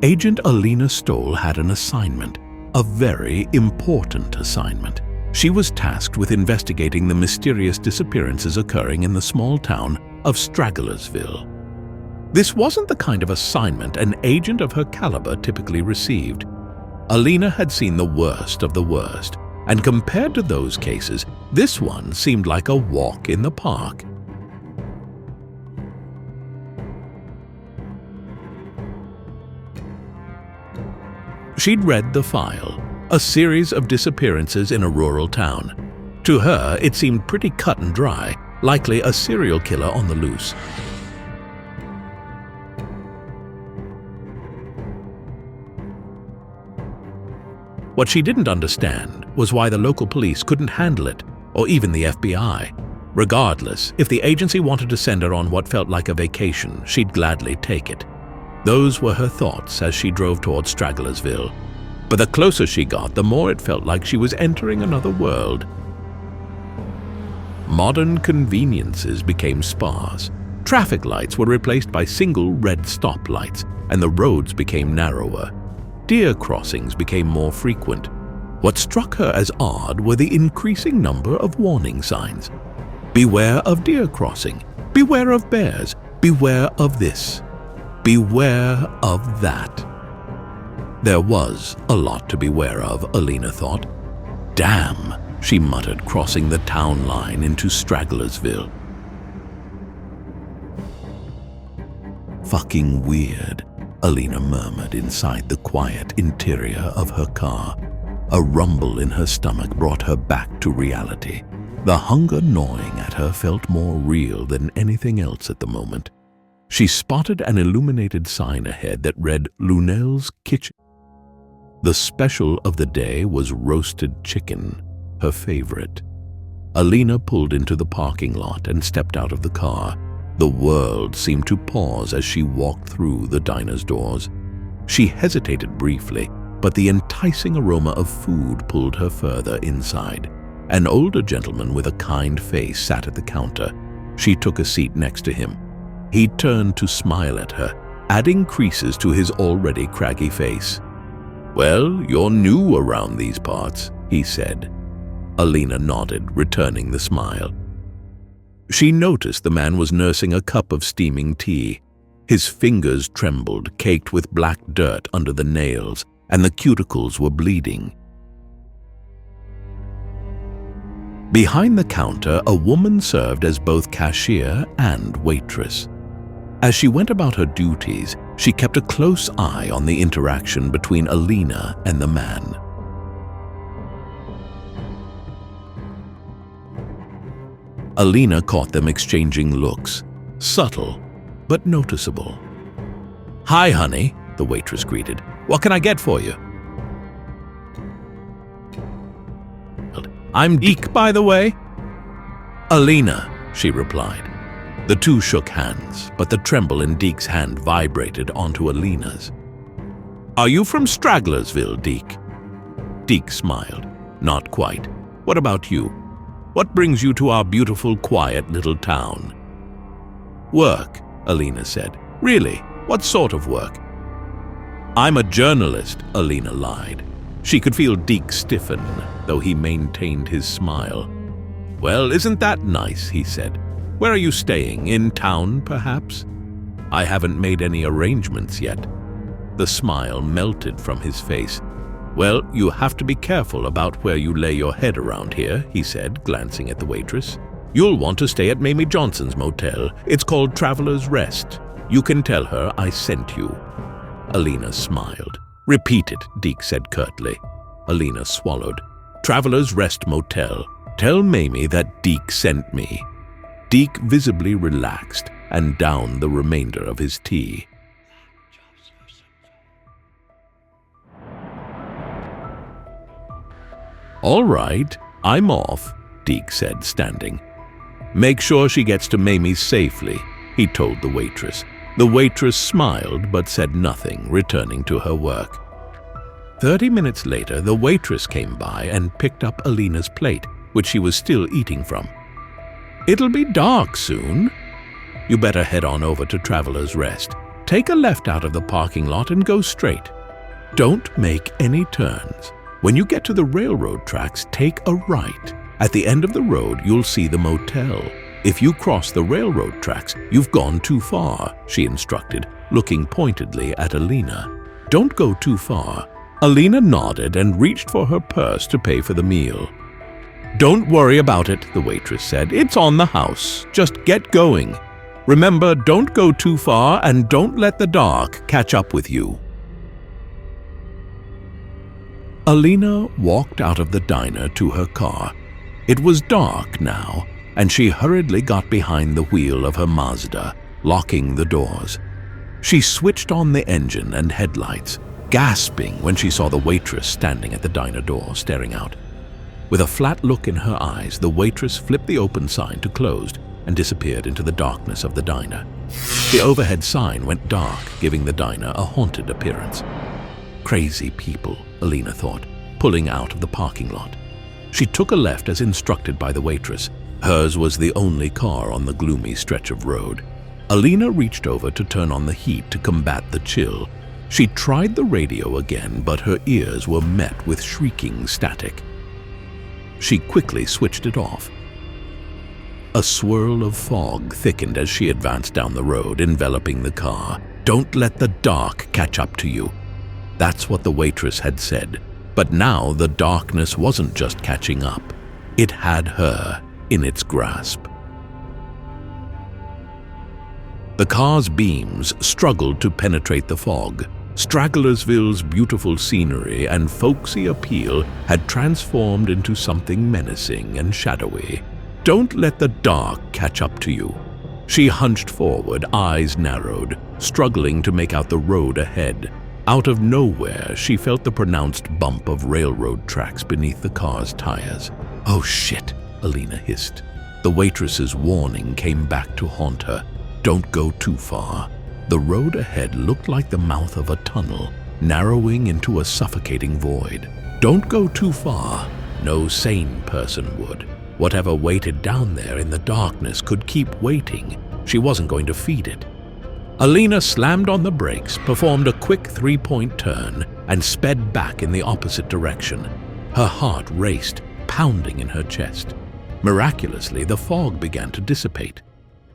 Agent Alena Stole had an assignment, a very important assignment. She was tasked with investigating the mysterious disappearances occurring in the small town of Stragglersville. This wasn't the kind of assignment an agent of her caliber typically received. Alena had seen the worst of the worst, and compared to those cases, this one seemed like a walk in the park. She'd read the file, a series of disappearances in a rural town. To her, it seemed pretty cut and dry, likely a serial killer on the loose. What she didn't understand was why the local police couldn't handle it, or even the FBI. Regardless, if the agency wanted to send her on what felt like a vacation, she'd gladly take it. Those were her thoughts as she drove towards Stragglersville. But the closer she got, the more it felt like she was entering another world. Modern conveniences became sparse. Traffic lights were replaced by single red stoplights, and the roads became narrower. Deer crossings became more frequent. What struck her as odd were the increasing number of warning signs. Beware of deer crossing. Beware of bears. Beware of this. Beware of that. There was a lot to beware of, Alena thought. Damn, she muttered, crossing the town line into Stragglersville. Fucking weird, Alena murmured inside the quiet interior of her car. A rumble in her stomach brought her back to reality. The hunger gnawing at her felt more real than anything else at the moment. She spotted an illuminated sign ahead that read Lunel's Kitchen. The special of the day was roasted chicken, her favorite. Alena pulled into the parking lot and stepped out of the car. The world seemed to pause as she walked through the diner's doors. She hesitated briefly, but the enticing aroma of food pulled her further inside. An older gentleman with a kind face sat at the counter. She took a seat next to him. He turned to smile at her, adding creases to his already craggy face. "Well, you're new around these parts," he said. Alena nodded, returning the smile. She noticed the man was nursing a cup of steaming tea. His fingers trembled, caked with black dirt under the nails, and the cuticles were bleeding. Behind the counter, a woman served as both cashier and waitress. As she went about her duties, she kept a close eye on the interaction between Alena and the man. Alena caught them exchanging looks, subtle but noticeable. "Hi, honey," the waitress greeted. "What can I get for you?" "I'm Deke, by the way." "Alena," she replied. The two shook hands, but the tremble in Deke's hand vibrated onto Alena's. "Are you from Stragglersville, Deke?" Deke smiled. "Not quite. What about you? What brings you to our beautiful, quiet little town?" "Work," Alena said. "Really? What sort of work?" "I'm a journalist," Alena lied. She could feel Deke stiffen, though he maintained his smile. "Well, isn't that nice?" he said. "Where are you staying? In town, perhaps?" "I haven't made any arrangements yet." The smile melted from his face. "Well, you have to be careful about where you lay your head around here," he said, glancing at the waitress. "You'll want to stay at Mamie Johnson's motel. It's called Traveler's Rest. You can tell her I sent you." Alena smiled. "Repeat it," Deke said curtly. Alena swallowed. "Traveler's Rest Motel. Tell Mamie that Deke sent me." Deke visibly relaxed and downed the remainder of his tea. "All right, I'm off," Deke said, standing. "Make sure she gets to Mamie's safely," he told the waitress. The waitress smiled but said nothing, returning to her work. 30 minutes later, the waitress came by and picked up Alena's plate, which she was still eating from. "It'll be dark soon. You better head on over to Traveler's Rest. Take a left out of the parking lot and go straight. Don't make any turns. When you get to the railroad tracks, take a right. At the end of the road, you'll see the motel. If you cross the railroad tracks, you've gone too far, she instructed, looking pointedly at Alena. Don't go too far. Alena nodded and reached for her purse to pay for the meal. Don't worry about it, the waitress said. It's on the house. Just get going. Remember, don't go too far and don't let the dark catch up with you. Alena walked out of the diner to her car. It was dark now, and she hurriedly got behind the wheel of her Mazda, locking the doors. She switched on the engine and headlights, gasping when she saw the waitress standing at the diner door, staring out. With a flat look in her eyes, the waitress flipped the open sign to closed and disappeared into the darkness of the diner. The overhead sign went dark, giving the diner a haunted appearance. Crazy people, Alena thought, pulling out of the parking lot. She took a left as instructed by the waitress. Hers was the only car on the gloomy stretch of road. Alena reached over to turn on the heat to combat the chill. She tried the radio again, but her ears were met with shrieking static. She quickly switched it off. A swirl of fog thickened as she advanced down the road, enveloping the car. Don't let the dark catch up to you. That's what the waitress had said. But now the darkness wasn't just catching up. It had her in its grasp. The car's beams struggled to penetrate the fog. Stragglersville's beautiful scenery and folksy appeal had transformed into something menacing and shadowy. Don't let the dark catch up to you. She hunched forward, eyes narrowed, struggling to make out the road ahead. Out of nowhere, she felt the pronounced bump of railroad tracks beneath the car's tires. Oh shit, Alena hissed. The waitress's warning came back to haunt her. Don't go too far. The road ahead looked like the mouth of a tunnel, narrowing into a suffocating void. Don't go too far. No sane person would. Whatever waited down there in the darkness could keep waiting. She wasn't going to feed it. Alena slammed on the brakes, performed a quick three-point turn, and sped back in the opposite direction. Her heart raced, pounding in her chest. Miraculously, the fog began to dissipate.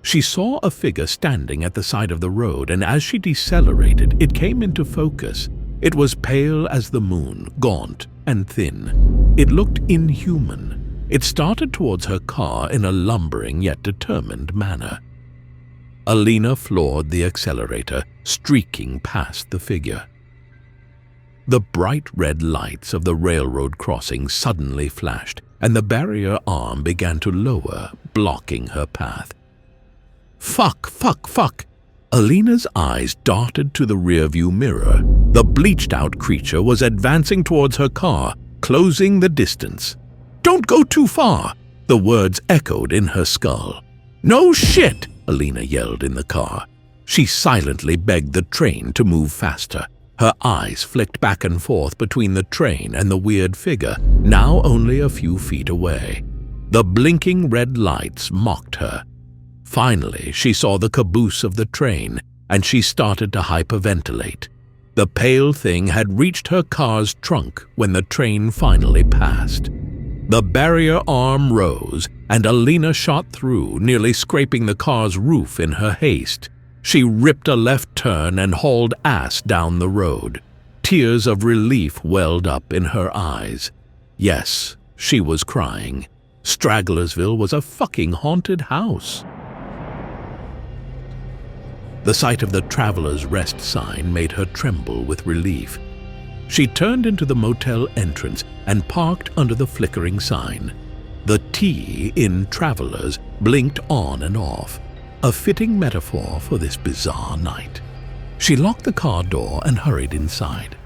She saw a figure standing at the side of the road, and as she decelerated, it came into focus. It was pale as the moon, gaunt and thin. It looked inhuman. It started towards her car in a lumbering yet determined manner. Alena floored the accelerator, streaking past the figure. The bright red lights of the railroad crossing suddenly flashed, and the barrier arm began to lower, blocking her path. Fuck, fuck, fuck! Alena's eyes darted to the rearview mirror. The bleached-out creature was advancing towards her car, closing the distance. Don't go too far! The words echoed in her skull. No shit! Alena yelled in the car. She silently begged the train to move faster. Her eyes flicked back and forth between the train and the weird figure, now only a few feet away. The blinking red lights mocked her. Finally, she saw the caboose of the train, and she started to hyperventilate. The pale thing had reached her car's trunk when the train finally passed. The barrier arm rose, and Alena shot through, nearly scraping the car's roof in her haste. She ripped a left turn and hauled ass down the road. Tears of relief welled up in her eyes. Yes, she was crying. Stragglersville was a fucking haunted house. The sight of the Traveler's Rest sign made her tremble with relief. She turned into the motel entrance and parked under the flickering sign. The T in Travelers blinked on and off, a fitting metaphor for this bizarre night. She locked the car door and hurried inside.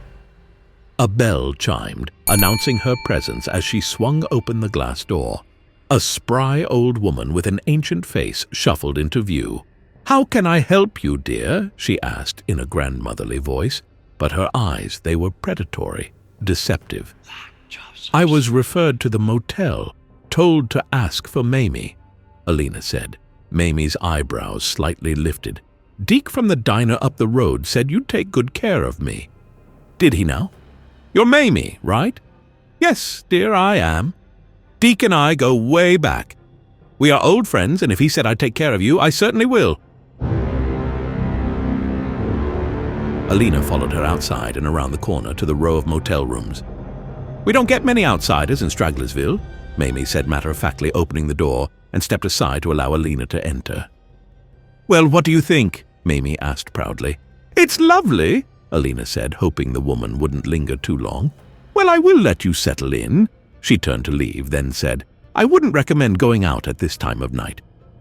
A bell chimed, announcing her presence as she swung open the glass door. A spry old woman with an ancient face shuffled into view. "How can I help you, dear?" she asked in a grandmotherly voice, but her eyes, they were predatory, deceptive. "I was referred to the motel, told to ask for Mamie," Alena said. Mamie's eyebrows slightly lifted. Deke from the diner up the road said you'd take good care of me. Did he now? You're Mamie, right? Yes, dear, I am. Deke and I go way back. We are old friends, and if he said I'd take care of you, I certainly will. Alena followed her outside and around the corner to the row of motel rooms. We don't get many outsiders in Stragglersville, Mamie said matter-of-factly, opening the door and stepped aside to allow Alena to enter. Well, what do you think? Mamie asked proudly. It's lovely, Alena said, hoping the woman wouldn't linger too long. Well, I will let you settle in. She turned to leave, then said, I wouldn't recommend going out at this time of night.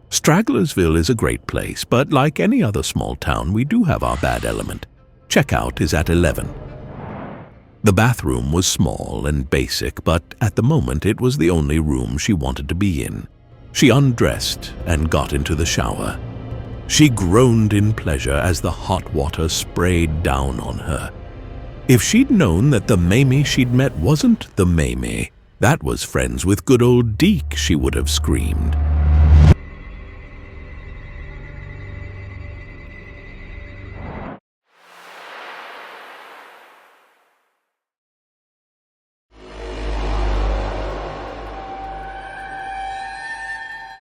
Stragglersville is a great place, but like any other small town, we do have our bad element. Checkout is at 11. The bathroom was small and basic, but at the moment it was the only room she wanted to be in. She undressed and got into the shower. She groaned in pleasure as the hot water sprayed down on her. If she'd known that the Mamie she'd met wasn't the Mamie, that was friends with good old Deke, she would have screamed.